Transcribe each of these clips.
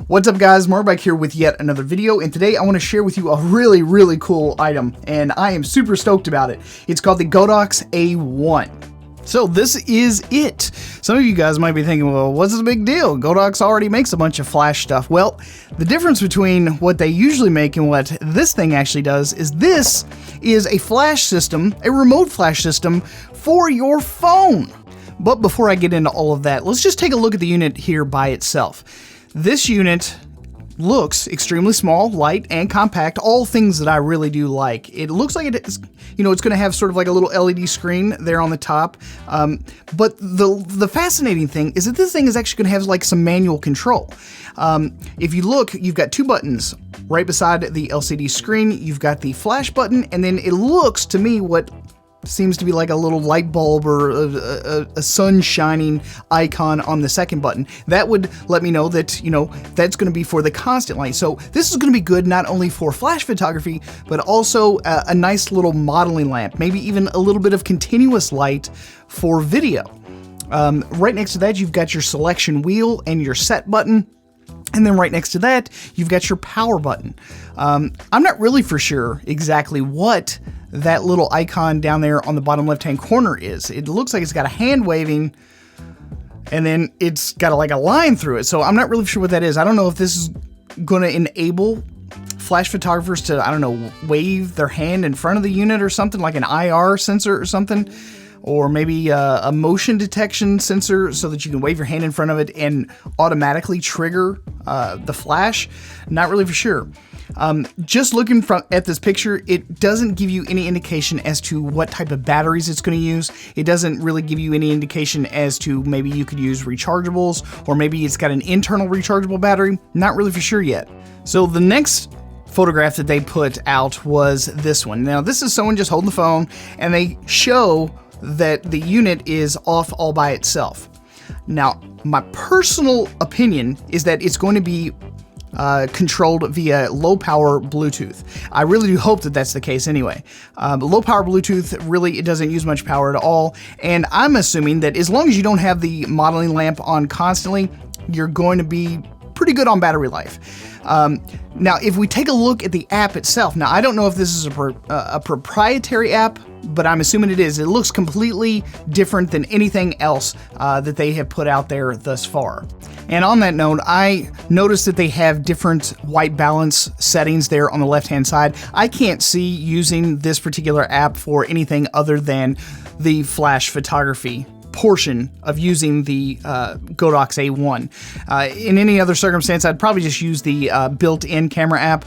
What's up guys, Marbike here with yet another video, and today I want to share with you a really cool item, and I am super stoked about it. It's called the Godox A1. So this is it. Some of you guys might be thinking, well, what's the big deal? Godox already makes a bunch of flash stuff. Well, the difference between what they usually make and what this thing actually does is this is a flash system, a remote flash system for your phone. But before I get into all of that, let's just take a look at the unit here by itself. This unit looks extremely small, light, and compact, all things that I really do like. It looks like it is, it's going to have sort of like a little LED screen there on the top. But the fascinating thing is that this thing is actually going to have like some manual control. If you look, you've got two buttons right beside the LCD screen. You've got the flash button, and then it looks to me what seems to be like a little light bulb or a sun shining icon on the second button. That would let me know that, that's going to be for the constant light. So this is going to be good not only for flash photography, but also a nice little modeling lamp, maybe even a little bit of continuous light for video. Right next to that, you've got your selection wheel and your set button. And then right next to that, you've got your power button. I'm not really for sure exactly what that little icon down there on the bottom left-hand corner is. It looks like it's got a hand waving, and then it's got like a line through it. So I'm not really sure what that is. I don't know if this is going to enable flash photographers to, I don't know, wave their hand in front of the unit or something, like an IR sensor or something. Or maybe a motion detection sensor so that you can wave your hand in front of it and automatically trigger the flash. Not really for sure. Just looking at this picture, it doesn't give you any indication as to what type of batteries it's going to use. It doesn't really give you any indication as to maybe you could use rechargeables, or maybe it's got an internal rechargeable battery. Not really for sure yet. So the next photograph that they put out was this one. Now this is someone just holding the phone, and they show that the unit is off all by itself. Now, my personal opinion is that it's going to be controlled via low power Bluetooth. I really do hope that that's the case anyway. Low power Bluetooth, really, it doesn't use much power at all. And I'm assuming that as long as you don't have the modeling lamp on constantly, you're going to be pretty good on battery life. Now, if we take a look at the app itself, now I don't know if this is a proprietary app, but I'm assuming it is. It looks completely different than anything else that they have put out there thus far. And on that note, I noticed that they have different white balance settings there on the left-hand side. I can't see using this particular app for anything other than the flash photography portion of using the Godox A1. In any other circumstance, I'd probably just use the built-in camera app.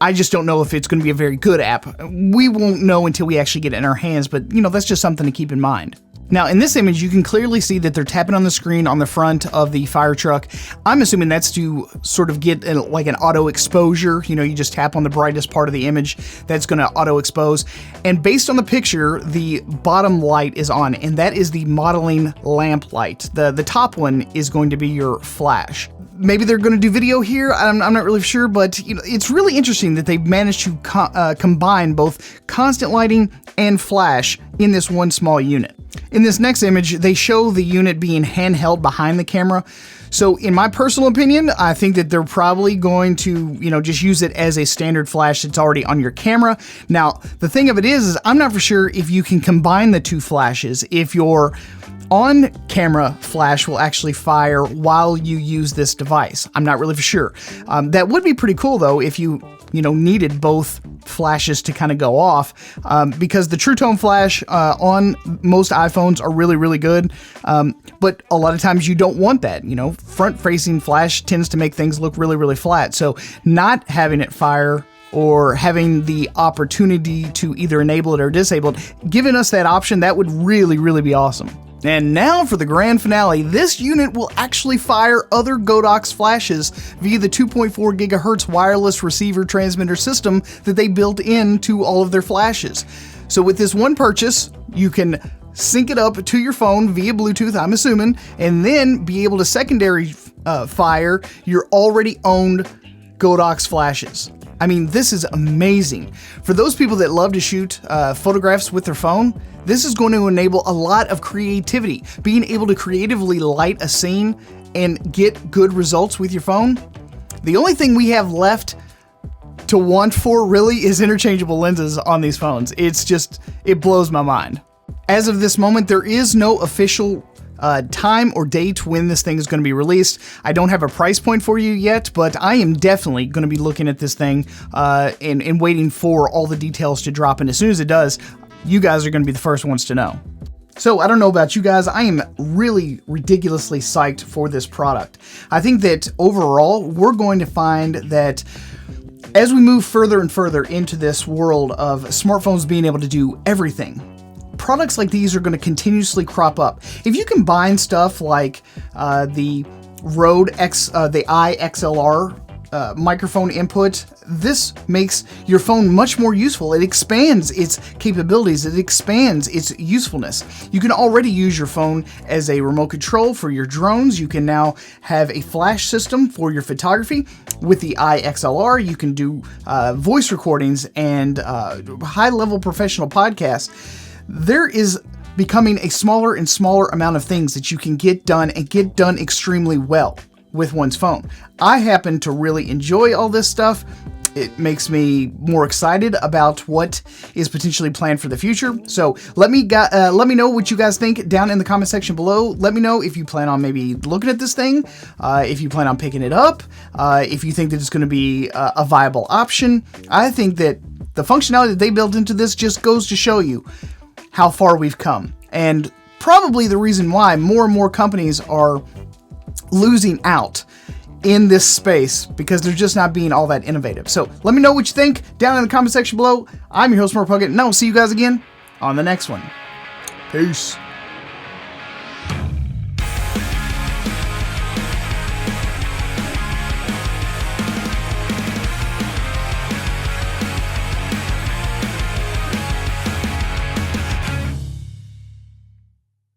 I just don't know if it's going to be a very good app. We won't know until we actually get it in our hands, but that's just something to keep in mind. Now, in this image, you can clearly see that they're tapping on the screen on the front of the fire truck. I'm assuming that's to sort of get like an auto exposure. You just tap on the brightest part of the image, that's going to auto expose. And based on the picture, the bottom light is on, and that is the modeling lamp light. The top one is going to be your flash. Maybe they're going to do video here. I'm not really sure, but it's really interesting that they've managed to combine both constant lighting and flash in this one small unit. In this next image, they show the unit being handheld behind the camera. So in my personal opinion, I think that they're probably going to, just use it as a standard flash that's already on your camera. Now, the thing of it is I'm not for sure if you can combine the two flashes, if your on-camera flash will actually fire while you use this device. I'm not really for sure. That would be pretty cool though if you needed both flashes to kind of go off, because the True Tone flash on most iPhones are really good, but a lot of times you don't want that. Front-facing flash tends to make things look really flat, so not having it fire or having the opportunity to either enable it or disable it, giving us that option, that would really be awesome. And now for the grand finale. This unit will actually fire other Godox flashes via the 2.4 gigahertz wireless receiver transmitter system that they built into all of their flashes. So with this one purchase, you can sync it up to your phone via Bluetooth, I'm assuming, and then be able to secondary fire your already owned Godox flashes. I mean, this is amazing. For those people that love to shoot photographs with their phone, this is going to enable a lot of creativity. Being able to creatively light a scene and get good results with your phone, the only thing we have left to want for really is interchangeable lenses on these phones. It blows my mind. As of this moment, there is no official time or date when this thing is going to be released. I don't have a price point for you yet, but I am definitely going to be looking at this thing and waiting for all the details to drop. And as soon as it does, you guys are going to be the first ones to know. So I don't know about you guys, I am really ridiculously psyched for this product. I think that overall, we're going to find that as we move further and further into this world of smartphones being able to do everything, products like these are going to continuously crop up. If you combine stuff like the Rode the iXLR microphone input, this makes your phone much more useful. It expands its capabilities. It expands its usefulness. You can already use your phone as a remote control for your drones. You can now have a flash system for your photography. With the iXLR, you can do voice recordings and high-level professional podcasts. There is becoming a smaller and smaller amount of things that you can get done and get done extremely well with one's phone. I happen to really enjoy all this stuff. It makes me more excited about what is potentially planned for the future. So let me know what you guys think down in the comment section below. Let me know if you plan on maybe looking at this thing, if you plan on picking it up, if you think that it's going to be a viable option. I think that the functionality that they built into this just goes to show you how far we've come, and probably the reason why more and more companies are losing out in this space, because they're just not being all that innovative. So let me know what you think down in the comment section below. I'm your host, Mark Puckett, and I'll see you guys again on the next one. Peace.